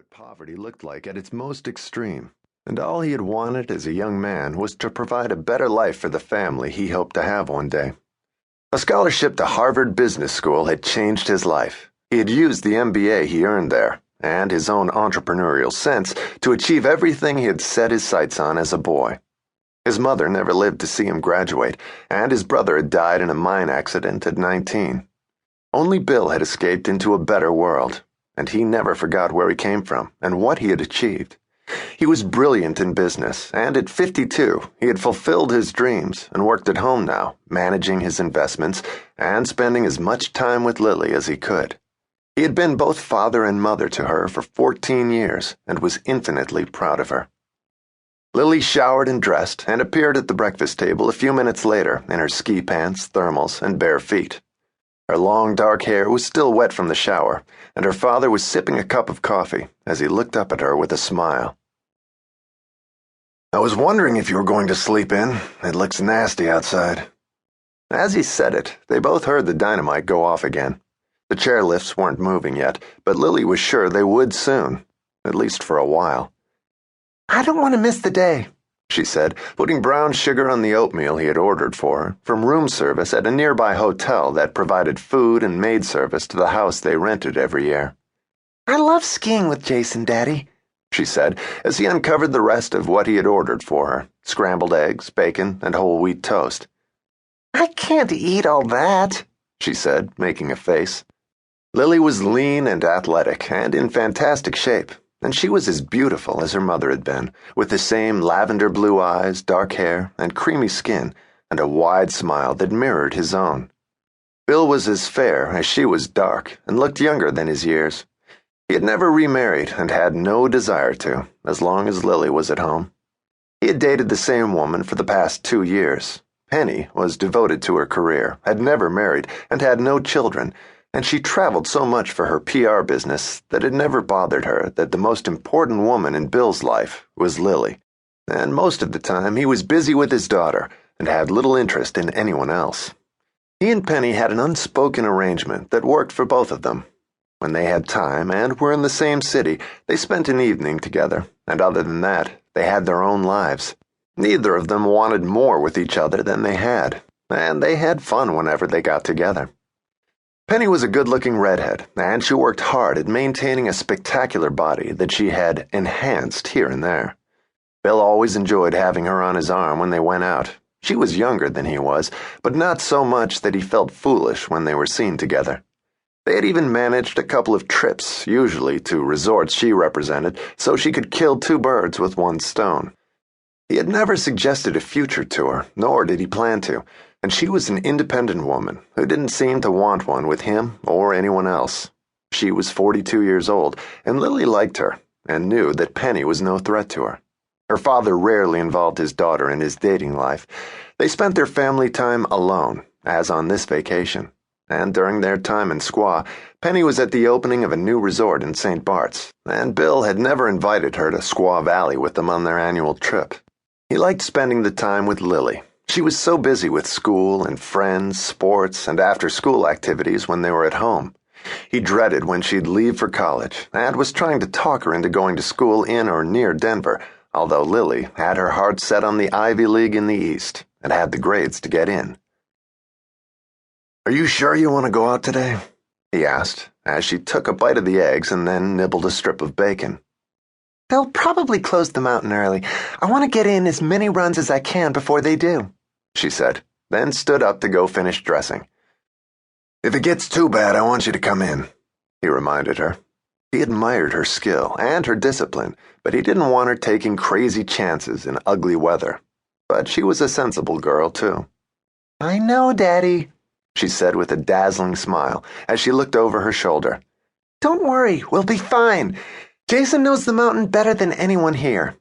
what poverty looked like at its most extreme, and all he had wanted as a young man was to provide a better life for the family he hoped to have one day. A scholarship to Harvard Business School had changed his life. He had used the MBA he earned there, and his own entrepreneurial sense, to achieve everything he had set his sights on as a boy. His mother never lived to see him graduate, and his brother had died in a mine accident at 19. Only Bill had escaped into a better world, and he never forgot where he came from and what he had achieved. He was brilliant in business, and at 52, he had fulfilled his dreams and worked at home now, managing his investments and spending as much time with Lily as he could. He had been both father and mother to her for 14 years and was infinitely proud of her. Lily showered and dressed and appeared at the breakfast table a few minutes later in her ski pants, thermals, and bare feet. Her long dark hair was still wet from the shower, and her father was sipping a cup of coffee as he looked up at her with a smile. "I was wondering if you were going to sleep in. It looks nasty outside." As he said it, they both heard the dynamite go off again. The chairlifts weren't moving yet, but Lily was sure they would soon, at least for a while. "I don't want to miss the day," she said, putting brown sugar on the oatmeal he had ordered for her from room service at a nearby hotel that provided food and maid service to the house they rented every year. "I love skiing with Jason, Daddy," she said, as he uncovered the rest of what he had ordered for her, scrambled eggs, bacon, and whole wheat toast. "I can't eat all that," she said, making a face. Lily was lean and athletic and in fantastic shape, and she was as beautiful as her mother had been, with the same lavender blue eyes, dark hair, and creamy skin, and a wide smile that mirrored his own. Bill was as fair as she was dark, and looked younger than his years. He had never remarried and had no desire to, as long as Lily was at home. He had dated the same woman for the past 2 years. Penny was devoted to her career, had never married, and had no children, and she traveled so much for her PR business that it never bothered her that the most important woman in Bill's life was Lily, and most of the time he was busy with his daughter and had little interest in anyone else. He and Penny had an unspoken arrangement that worked for both of them. When they had time and were in the same city, they spent an evening together, and other than that, they had their own lives. Neither of them wanted more with each other than they had, and they had fun whenever they got together. Penny was a good-looking redhead, and she worked hard at maintaining a spectacular body that she had enhanced here and there. Bill always enjoyed having her on his arm when they went out. She was younger than he was, but not so much that he felt foolish when they were seen together. They had even managed a couple of trips, usually to resorts she represented, so she could kill 2 birds with 1 stone. He had never suggested a future to her, nor did he plan to, and she was an independent woman who didn't seem to want one with him or anyone else. She was 42 years old, and Lily liked her, and knew that Penny was no threat to her. Her father rarely involved his daughter in his dating life. They spent their family time alone, as on this vacation, and during their time in Squaw, Penny was at the opening of a new resort in St. Bart's, and Bill had never invited her to Squaw Valley with them on their annual trip. He liked spending the time with Lily. She was so busy with school and friends, sports, and after-school activities when they were at home. He dreaded when she'd leave for college and was trying to talk her into going to school in or near Denver, although Lily had her heart set on the Ivy League in the East and had the grades to get in. "Are you sure you want to go out today?" he asked, as she took a bite of the eggs and then nibbled a strip of bacon. "They'll probably close the mountain early. I want to get in as many runs as I can before they do," she said, then stood up to go finish dressing. "If it gets too bad, I want you to come in," he reminded her. He admired her skill and her discipline, but he didn't want her taking crazy chances in ugly weather. But she was a sensible girl, too. "I know, Daddy," she said with a dazzling smile as she looked over her shoulder. "Don't worry, we'll be fine. Jason knows the mountain better than anyone here."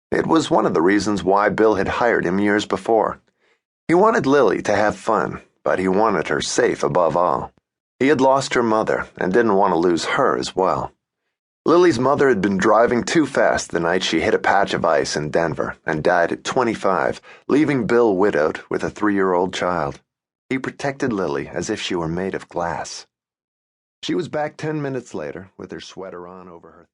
It was one of the reasons why Bill had hired him years before. He wanted Lily to have fun, but he wanted her safe above all. He had lost her mother and didn't want to lose her as well. Lily's mother had been driving too fast the night she hit a patch of ice in Denver and died at 25, leaving Bill widowed with a 3-year-old child. He protected Lily as if she were made of glass. She was back 10 minutes later with her sweater on over her